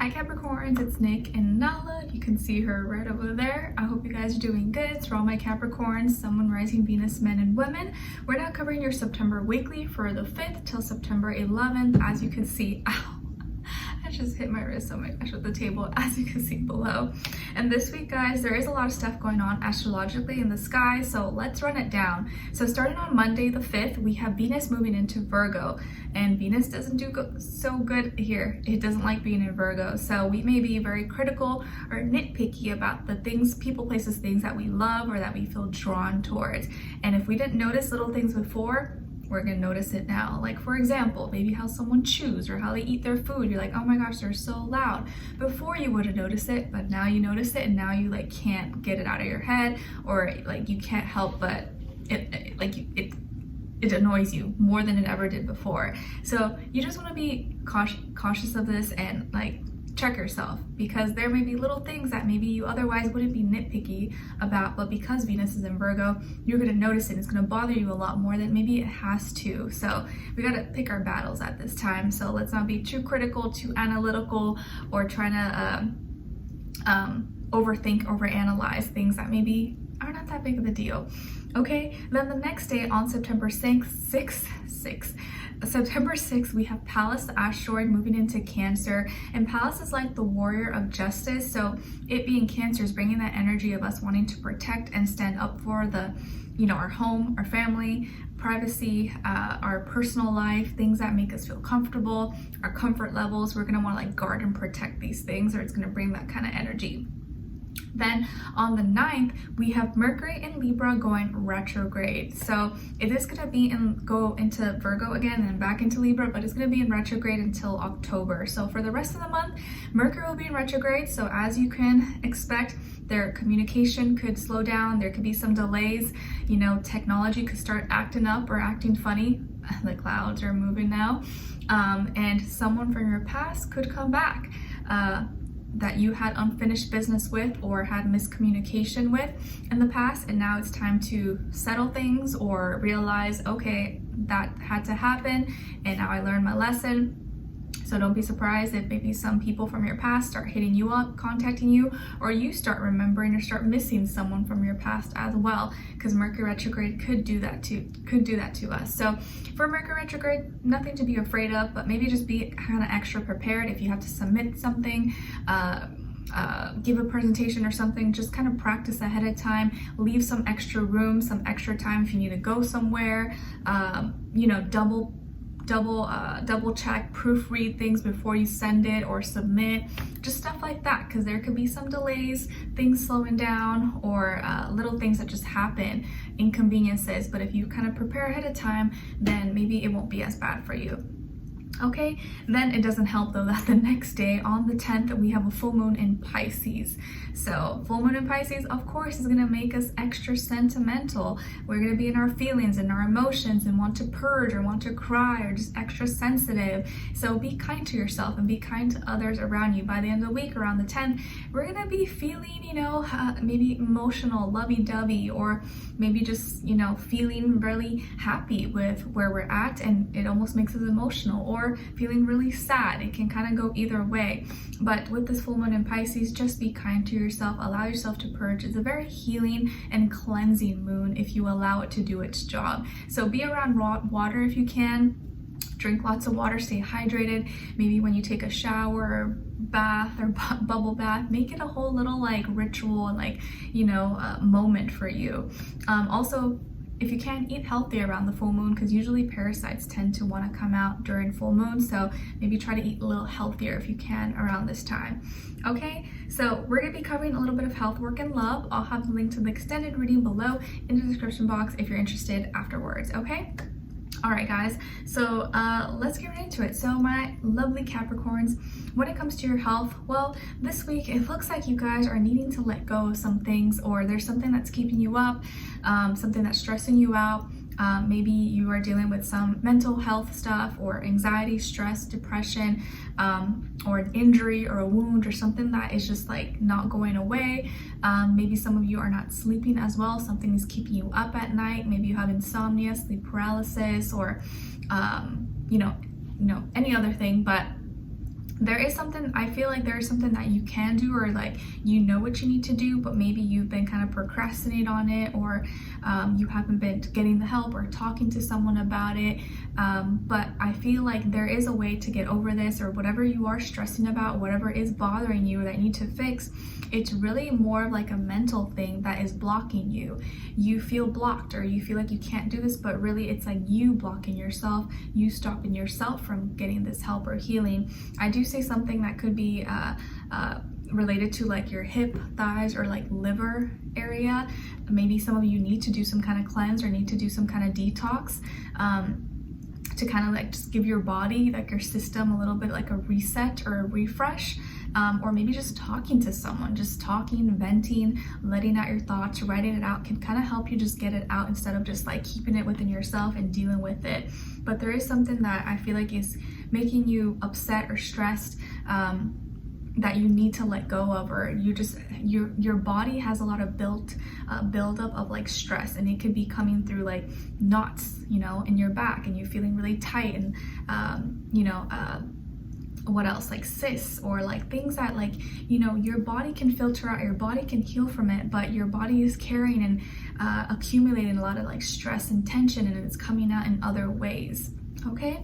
Hi Capricorns, it's Nick and Nala. You can see her right over there. I hope you guys are doing good. For all my Capricorns, Sun, Moon, Rising, Venus, men and women, we're now covering your September weekly for the 5th till September 11th. As you can see, ow, I just hit my wrist, oh my gosh, with the table, as you can see below. And this week, guys, there is a lot of stuff going on astrologically in the sky, so let's run it down. So starting on Monday the 5th, we have Venus moving into Virgo, and Venus doesn't do so good here. It doesn't like being in Virgo, so we may be very critical or nitpicky about the things, people, places, things that we love or that we feel drawn towards. And if we didn't notice little things before, we're gonna notice it now. Like, for example, maybe how someone chews or how they eat their food. You're like, oh my gosh, they're so loud. Before you would have noticed it, but now you notice it, and now you like can't get it out of your head, or like you can't help but it annoys you more than it ever did before. So you just want to be cautious of this and like check yourself, because there may be little things that maybe you otherwise wouldn't be nitpicky about, but because Venus is in Virgo, you're going to notice it. It's going to bother you a lot more than maybe it has to. So we got to pick our battles at this time. So let's not be too critical, too analytical, or trying to overthink, overanalyze things that maybe are not that big of a deal. Okay, then the next day on September 6th, we have Pallas, the asteroid, moving into Cancer. And Pallas is like the warrior of justice. So it being Cancer is bringing that energy of us wanting to protect and stand up for the, our home, our family, privacy, our personal life, things that make us feel comfortable, our comfort levels. We're going to want to like guard and protect these things, or it's going to bring that kind of energy. Then on the 9th, we have Mercury in Libra going retrograde. So it is going to go into Virgo again and back into Libra, but it's going to be in retrograde until October. So for the rest of the month, Mercury will be in retrograde. So as you can expect, their communication could slow down. There could be some delays. Technology could start acting up or acting funny. The clouds are moving now. And someone from your past could come back. That you had unfinished business with or had miscommunication with in the past, and now it's time to settle things or realize, okay, that had to happen and now I learned my lesson. So don't be surprised if maybe some people from your past start hitting you up, contacting you, or you start remembering or start missing someone from your past as well, because Mercury retrograde could do that to us. So for Mercury retrograde, nothing to be afraid of, but maybe just be kind of extra prepared if you have to submit something, give a presentation or something. Just kind of practice ahead of time. Leave some extra room, some extra time if you need to go somewhere. Double check, proofread things before you send it or submit, just stuff like that, because there could be some delays, things slowing down, or little things that just happen, inconveniences. But if you kind of prepare ahead of time, then maybe it won't be as bad for you. Okay, then it doesn't help though that the next day on the 10th, we have a full moon in Pisces. So full moon in Pisces, of course, is going to make us extra sentimental. We're going to be in our feelings and our emotions and want to purge or want to cry or just extra sensitive. So be kind to yourself and be kind to others around you. By the end of the week, around the 10th, we're going to be feeling, maybe emotional, lovey-dovey, or maybe just, feeling really happy with where we're at, and it almost makes us emotional, or feeling really sad. It can kind of go either way. But with this full moon in Pisces, just be kind to yourself, allow yourself to purge. It's a very healing and cleansing moon if you allow it to do its job. So be around water if you can. Drink lots of water, stay hydrated. Maybe when you take a shower or bath or bubble bath, make it a whole little like ritual and moment for you. Also, if you can, eat healthy around the full moon, because usually parasites tend to want to come out during full moon. So maybe try to eat a little healthier if you can around this time. Okay, so we're going to be covering a little bit of health, work, and love. I'll have the link to the extended reading below in the description box if you're interested afterwards. Okay. All right, guys, so let's get right into it. So my lovely Capricorns, when it comes to your health, well, this week it looks like you guys are needing to let go of some things, or there's something that's keeping you up, something that's stressing you out. Maybe you are dealing with some mental health stuff, or anxiety, stress, depression, or an injury or a wound or something that is just like not going away. Maybe some of you are not sleeping as well. Something is keeping you up at night. Maybe you have insomnia, sleep paralysis, or any other thing. But there is something, I feel like there is something that you can do, or like you know what you need to do, but maybe you've been kind of procrastinating on it, or you haven't been getting the help or talking to someone about it. But I feel like there is a way to get over this, or whatever you are stressing about, whatever is bothering you that you need to fix. It's really more of like a mental thing that is blocking you. You feel blocked, or you feel like you can't do this, but really it's like you blocking yourself, you stopping yourself from getting this help or healing. I do say something that could be related to like your hip, thighs, or like liver area. Maybe some of you need to do some kind of cleanse or need to do some kind of detox to kind of like just give your body, like your system, a little bit like a reset or a refresh. Or maybe just talking to someone, just talking, venting, letting out your thoughts, writing it out can kind of help you just get it out instead of just like keeping it within yourself and dealing with it. But there is something that I feel like is making you upset or stressed, that you need to let go of, or you just, your body has a lot of buildup of like stress, and it could be coming through like knots, you know, in your back, and you're feeling really tight, and what else, like cysts, or like things that, like, you know, your body can filter out, your body can heal from it, but your body is carrying and accumulating a lot of like stress and tension, and it's coming out in other ways. Okay.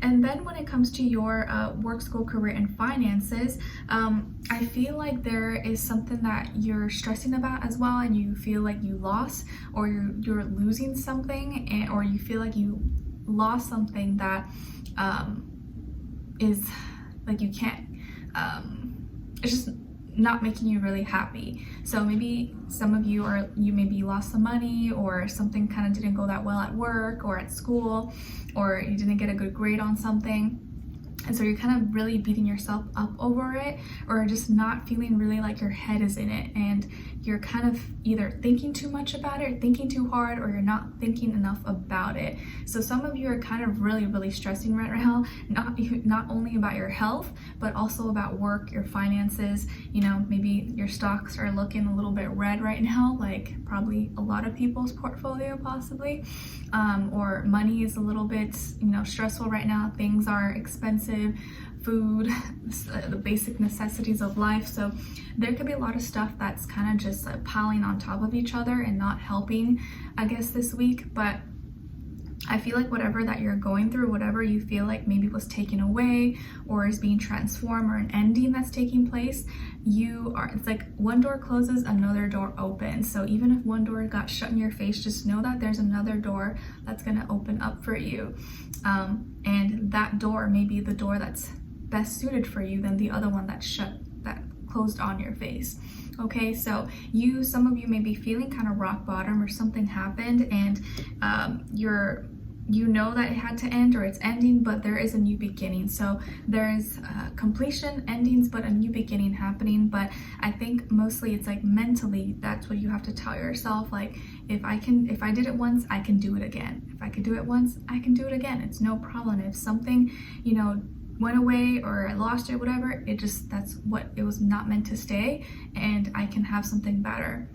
And then when it comes to your work, school, career, and finances, I feel like there is something that you're stressing about as well, and you feel like you lost, or you're losing something, or you feel like you lost something that is like you can't, it's just not making you really happy. So maybe some of you maybe lost some money, or something kind of didn't go that well at work or at school, or you didn't get a good grade on something. And so you're kind of really beating yourself up over it, or just not feeling really like your head is in it, and you're kind of either thinking too much about it, or thinking too hard, or you're not thinking enough about it. So some of you are kind of really stressing right now, not only about your health, but also about work, your finances. You know, maybe your stocks are looking a little bit red right now, like probably a lot of people's portfolio possibly, or money is a little bit, you know, stressful right now. Things are expensive, food, the basic necessities of life. So there could be a lot of stuff that's kind of just piling on top of each other and not helping, I guess, this week. But I feel like whatever that you're going through, whatever you feel like maybe was taken away or is being transformed, or an ending that's taking place, it's like one door closes, another door opens. So even if one door got shut in your face, just know that there's another door that's going to open up for you. And that door may be the door that's best suited for you than the other one that closed on your face. Okay, so some of you may be feeling kind of rock bottom, or something happened, and you know that it had to end, or it's ending, but there is a new beginning. So there is completion, endings, but a new beginning happening. But I think mostly it's like mentally, that's what you have to tell yourself. Like, if I did it once, I can do it again. If I could do it once, I can do it again. It's no problem. If something, you know, went away, or I lost it, whatever, it was not meant to stay, and I can have something better.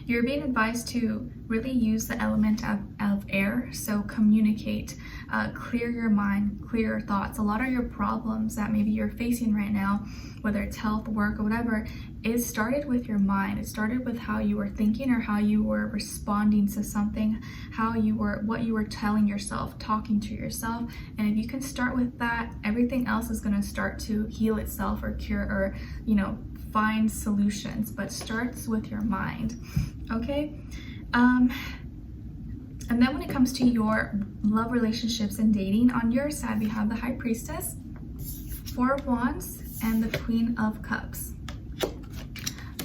You're being advised to really use the element of air. So communicate, clear your mind, clear your thoughts. A lot of your problems that maybe you're facing right now, whether it's health, work, or whatever, it started with your mind. It started with how you were thinking, or how you were responding to something, what you were telling yourself, talking to yourself. And if you can start with that, everything else is going to start to heal itself, or cure, or, you know, find solutions. But starts with your mind. Okay. And then when it comes to your love, relationships, and dating, on your side we have the High Priestess, Four of Wands, and the Queen of Cups.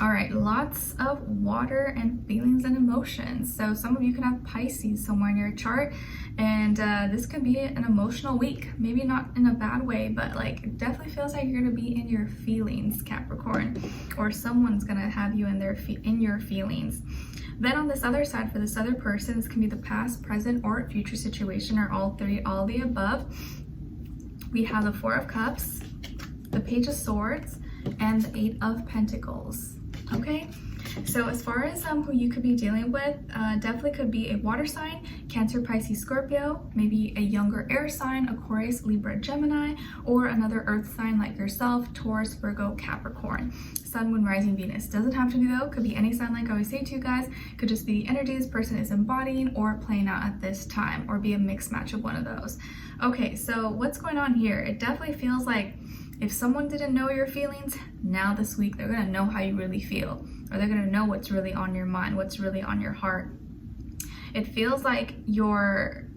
All right, lots of water and feelings and emotions. So some of you can have Pisces somewhere in your chart, and this could be an emotional week. Maybe not in a bad way, but like it definitely feels like you're gonna be in your feelings, Capricorn, or someone's gonna have you in your feelings. Then on this other side, for this other person, this can be the past, present, or future situation, or all three, all the above. We have the Four of Cups, the Page of Swords, and the Eight of Pentacles. Okay, so as far as who you could be dealing with, definitely could be a water sign, Cancer, Pisces, Scorpio, maybe a younger air sign, Aquarius, Libra, Gemini, or another earth sign like yourself, Taurus, Virgo, Capricorn. Sun, Moon, Rising, Venus. Doesn't have to be though, could be any sign like I always say to you guys, could just be the energy this person is embodying or playing out at this time, or be a mixed match of one of those. Okay, so what's going on here? It definitely feels like if someone didn't know your feelings, now this week they're gonna know how you really feel, or they're gonna know what's really on your mind, what's really on your heart. It feels like you're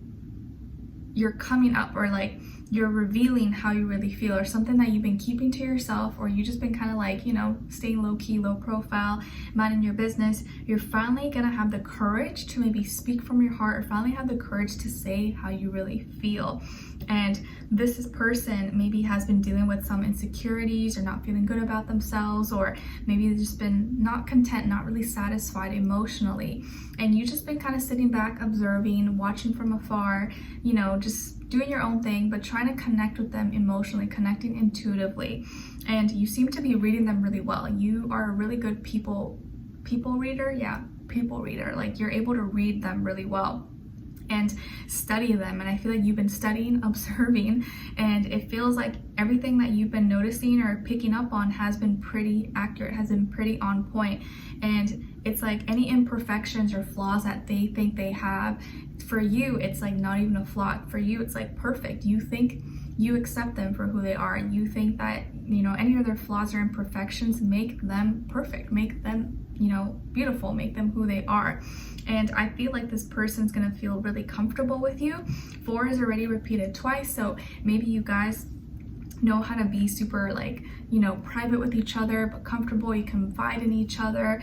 coming up, or like you're revealing how you really feel, or something that you've been keeping to yourself, or you just been kind of like, you know, staying low key, low profile, minding your business. You're finally gonna have the courage to maybe speak from your heart, or finally have the courage to say how you really feel. And this person maybe has been dealing with some insecurities, or not feeling good about themselves, or maybe they've just been not content, not really satisfied emotionally. And you've just been kind of sitting back, observing, watching from afar, you know, just doing your own thing, but trying to connect with them emotionally, connecting intuitively. And you seem to be reading them really well. You are a really good people reader. Yeah, people reader. Like, you're able to read them really well and study them. And I feel like you've been studying, observing, and it feels like everything that you've been noticing or picking up on has been pretty accurate, has been pretty on point. And it's like any imperfections or flaws that they think they have, for you it's like not even a flaw. For you it's like perfect. You think you accept them for who they are. You think that, you know, any of their flaws or imperfections make them perfect, make them, you know, beautiful, make them who they are. And I feel like this person's gonna feel really comfortable with you. 4 is already repeated twice, so maybe you guys know how to be super, like, you know, private with each other, but comfortable. You confide in each other.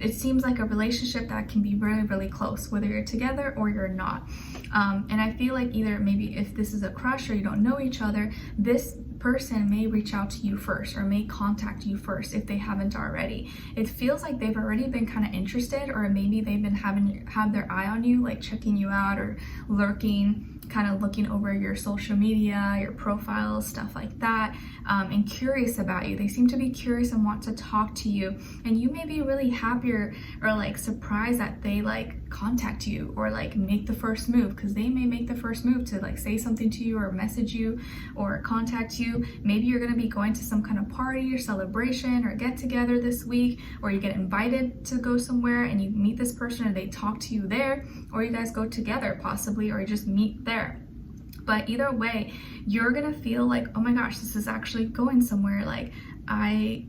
It seems like a relationship that can be really, really close, whether you're together or you're not. And I feel like either maybe if this is a crush or you don't know each other, this person may reach out to you first, or may contact you first if they haven't already. It feels like they've already been kind of interested, or maybe they've been have their eye on you, like checking you out or lurking, kind of looking over your social media, your profiles, stuff like that, and curious about you. They seem to be curious and want to talk to you, and you may be really happy or like surprised that they like contact you or like make the first move, because they may make the first move to like say something to you or message you or contact you. Maybe you're going to be going to some kind of party or celebration or get together this week, or you get invited to go somewhere and you meet this person and they talk to you there, or you guys go together possibly, or you just meet there. But either way, you're gonna feel like, oh my gosh, this is actually going somewhere. Like, I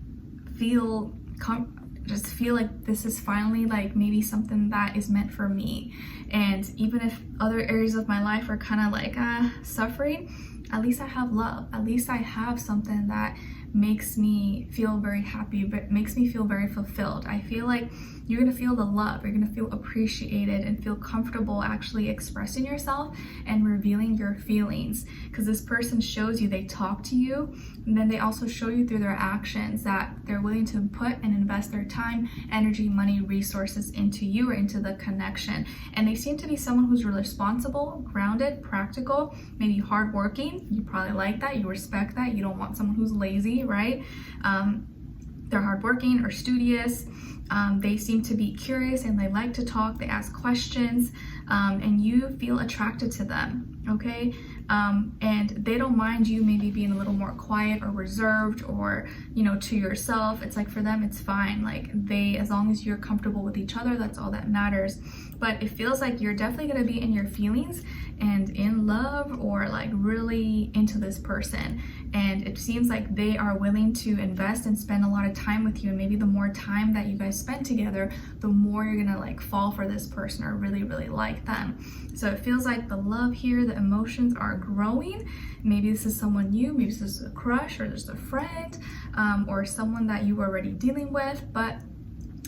just feel like this is finally like maybe something that is meant for me. And even if other areas of my life are kind of like suffering, at least I have love. At least I have something that makes me feel very happy, but makes me feel very fulfilled. I feel like you're gonna feel the love, you're gonna feel appreciated and feel comfortable actually expressing yourself and revealing your feelings, because this person shows you, they talk to you, and then they also show you through their actions that they're willing to put and invest their time, energy, money, resources into you, or into the connection. And they seem to be someone who's really responsible, grounded, practical, maybe hardworking. You probably like that, you respect that. You don't want someone who's lazy, right? They're hardworking or studious. They seem to be curious and they like to talk, they ask questions, and you feel attracted to them, okay? And they don't mind you maybe being a little more quiet or reserved, or, you know, to yourself. It's like, for them, it's fine. Like, as long as you're comfortable with each other, that's all that matters. But it feels like you're definitely gonna be in your feelings and in love, or like really into this person. And it seems like they are willing to invest and spend a lot of time with you. And maybe the more time that you guys spend together, the more you're gonna like fall for this person or really, really like them. So it feels like the love here, the emotions are growing. Maybe this is someone new, maybe this is a crush, or just a friend, or someone that you were already dealing with. But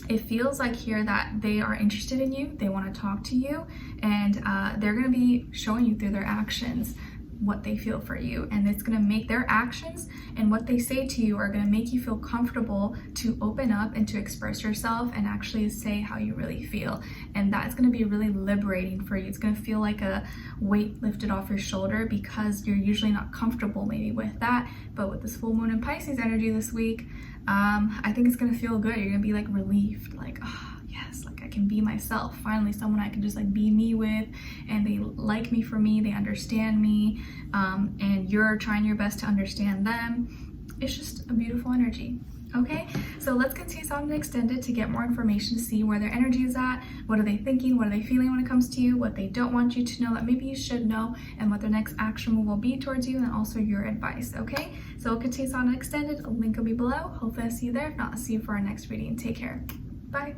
it feels like here that they are interested in you, they want to talk to you, and they're going to be showing you through their actions what they feel for you. And it's going to make their actions and what they say to you are going to make you feel comfortable to open up and to express yourself and actually say how you really feel. And that's going to be really liberating for you. It's going to feel like a weight lifted off your shoulder, because you're usually not comfortable maybe with that. But with this full moon in Pisces energy this week, I think it's going to feel good. You're going to be like relieved, like, oh, yes, like I can be myself. Finally, someone I can just like be me with, and they like me for me, they understand me, and you're trying your best to understand them. It's just a beautiful energy. Okay, so let's continue on and extend it to get more information, to see where their energy is at, what are they thinking, what are they feeling when it comes to you, what they don't want you to know that maybe you should know, and what their next action move will be towards you, and also your advice. Okay, so we'll continue on and extend it. A link will be below. Hopefully I see you there. If not, I'll see you for our next reading. Take care. Bye.